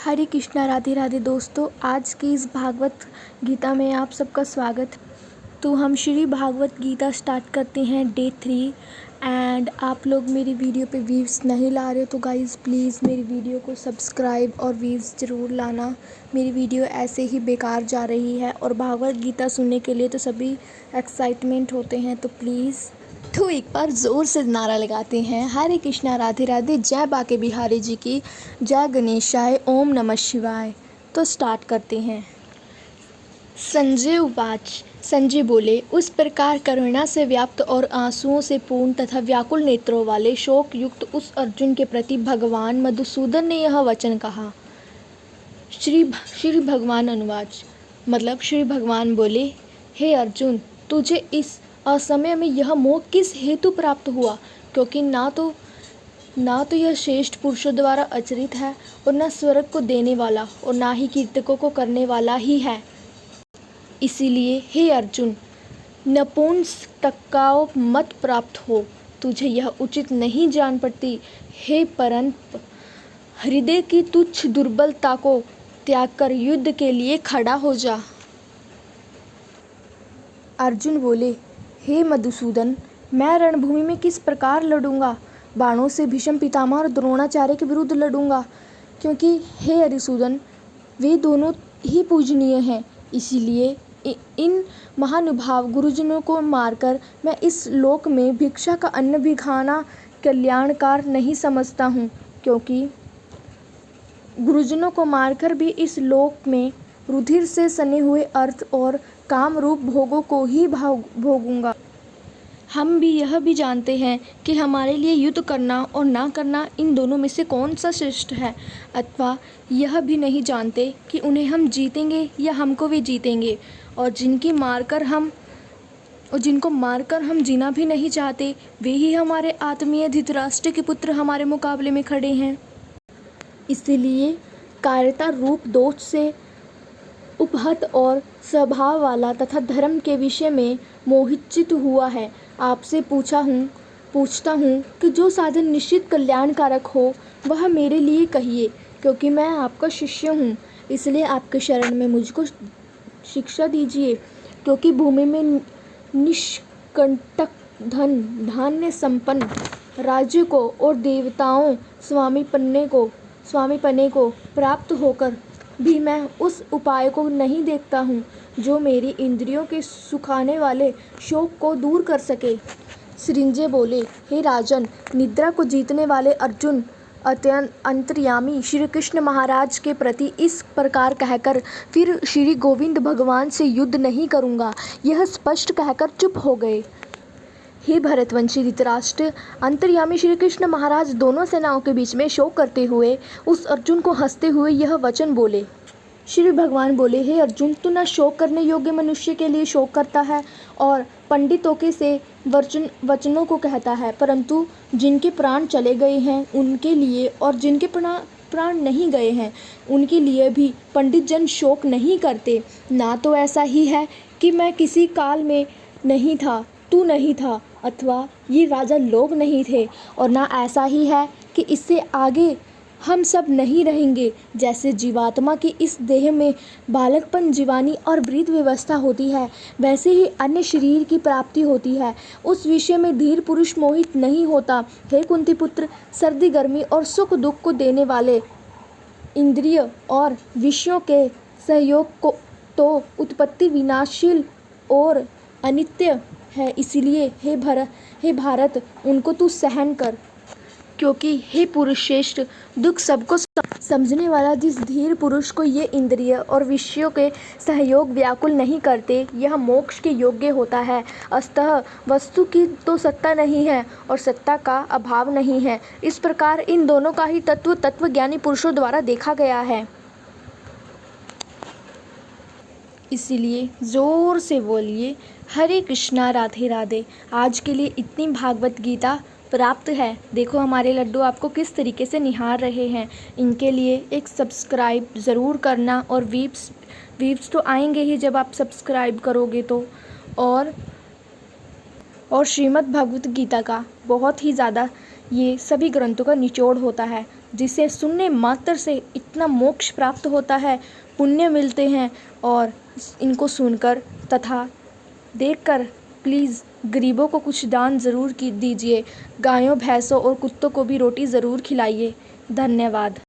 हरे कृष्णा राधे राधे दोस्तों, आज की इस भागवत गीता में आप सबका स्वागत। तो हम श्री भागवत गीता स्टार्ट करते हैं डे 3। एंड आप लोग मेरी वीडियो पे व्यूज़ नहीं ला रहे हो तो गाइज़ प्लीज़ मेरी वीडियो को सब्सक्राइब और व्यूज़ ज़रूर लाना। मेरी वीडियो ऐसे ही बेकार जा रही है और भागवत गीता सुनने के लिए तो सभी एक्साइटमेंट होते हैं, तो प्लीज़ तो एक बार ज़ोर से नारा लगाते हैं, हरे कृष्णा राधे राधे, जय बाके बिहारी जी की, जय गणेशाय, ओम नमः शिवाय। तो स्टार्ट करते हैं। संजय उवाच। संजय बोले, उस प्रकार करुणा से व्याप्त और आंसुओं से पूर्ण तथा व्याकुल नेत्रों वाले शोक युक्त उस अर्जुन के प्रति भगवान मधुसूदन ने यह वचन कहा। श्री भगवान अनुवाच। मतलब श्री भगवान बोले, हे अर्जुन, तुझे इस असमय में यह मोह किस हेतु प्राप्त हुआ, क्योंकि ना तो यह श्रेष्ठ पुरुषों द्वारा आचरित है और न स्वर्ग को देने वाला और ना ही कीर्तकों को करने वाला ही है। इसीलिए हे अर्जुन, नपुंसकताओं मत प्राप्त हो, तुझे यह उचित नहीं जान पड़ती। हे परंतप, हृदय की तुच्छ दुर्बलता को त्याग कर युद्ध के लिए खड़ा हो जा। अर्जुन बोले, हे मधुसूदन, मैं रणभूमि में किस प्रकार लड़ूंगा? बाणों से भीष्म पितामह और द्रोणाचार्य के विरुद्ध लड़ूंगा, क्योंकि हे हरिसूदन, वे दोनों ही पूजनीय हैं। इसीलिए इन महानुभाव गुरुजनों को मारकर मैं इस लोक में भिक्षा का अन्न भी खाना कल्याणकार नहीं समझता हूँ, क्योंकि गुरुजनों को मारकर भी इस लोक में रुधिर से सने हुए अर्थ और काम रूप भोगों को ही भोगूंगा। हम भी यह भी जानते हैं कि हमारे लिए युद्ध करना और ना करना, इन दोनों में से कौन सा श्रेष्ठ है, अथवा यह भी नहीं जानते कि उन्हें हम जीतेंगे या हमको वे जीतेंगे। और जिनको मारकर हम जीना भी नहीं चाहते, वे ही हमारे आत्मीय धृतराष्ट्र के पुत्र हमारे मुकाबले में खड़े हैं। इसीलिए कायरता रूप दोष से उपहत और स्वभाव वाला तथा धर्म के विषय में मोहित हुआ है, आपसे पूछता हूँ कि जो साधन निश्चित कल्याणकारक हो वह मेरे लिए कहिए, क्योंकि मैं आपका शिष्य हूँ। इसलिए आपके शरण में मुझको शिक्षा दीजिए, क्योंकि भूमि में निष्कंटक धन धान्य संपन्न राज्य को और देवताओं स्वामीपने को प्राप्त होकर भी मैं उस उपाय को नहीं देखता हूँ जो मेरी इंद्रियों के सुखाने वाले शोक को दूर कर सके। सृंजय बोले, हे राजन, निद्रा को जीतने वाले अर्जुन अंतर्यामी श्री कृष्ण महाराज के प्रति इस प्रकार कहकर फिर श्री गोविंद भगवान से युद्ध नहीं करूँगा, यह स्पष्ट कहकर चुप हो गए। हे भरतवंशी धृतराष्ट्र, अंतर्यामी श्री कृष्ण महाराज दोनों सेनाओं के बीच में शोक करते हुए उस अर्जुन को हंसते हुए यह वचन बोले। श्री भगवान बोले, हे अर्जुन, तू न शोक करने योग्य मनुष्य के लिए शोक करता है और पंडितों के से वचनों को कहता है, परंतु जिनके प्राण चले गए हैं उनके लिए और जिनके प्राण नहीं गए हैं उनके लिए भी पंडित जन शोक नहीं करते। ना तो ऐसा ही है कि मैं किसी काल में नहीं था, तू नहीं था, अथवा ये राजा लोग नहीं थे, और ना ऐसा ही है कि इससे आगे हम सब नहीं रहेंगे। जैसे जीवात्मा की इस देह में बालकपन, जीवानी और वृद्ध व्यवस्था होती है, वैसे ही अन्य शरीर की प्राप्ति होती है। उस विषय में धीर पुरुष मोहित नहीं होता। हे कुंती पुत्र, सर्दी गर्मी और सुख दुख को देने वाले इंद्रिय और विषयों के सहयोग को तो उत्पत्ति विनाशील और अनित्य है। इसीलिए हे भारत, उनको तू सहन कर, क्योंकि हे पुरुष श्रेष्ठ, दुख सबको समझने वाला जिस धीर पुरुष को ये इंद्रिय और विषयों के सहयोग व्याकुल नहीं करते, यह मोक्ष के योग्य होता है। अतः वस्तु की तो सत्ता नहीं है और सत्ता का अभाव नहीं है। इस प्रकार इन दोनों का ही तत्वज्ञानी पुरुषों द्वारा देखा गया है। इसीलिए जोर से बोलिए, हरे कृष्णा राधे राधे। आज के लिए इतनी भागवत गीता प्राप्त है। देखो हमारे लड्डू आपको किस तरीके से निहार रहे हैं। इनके लिए एक सब्सक्राइब ज़रूर करना, और वीव्स तो आएंगे ही जब आप सब्सक्राइब करोगे तो। और श्रीमद् भगवत गीता का बहुत ही ज़्यादा ये सभी ग्रंथों का निचोड़ होता है, जिसे सुनने मात्र से इतना मोक्ष प्राप्त होता है, पुण्य मिलते हैं। और इनको सुनकर तथा देखकर प्लीज़ गरीबों को कुछ दान ज़रूर दीजिए। गायों, भैंसों और कुत्तों को भी रोटी ज़रूर खिलाइए। धन्यवाद।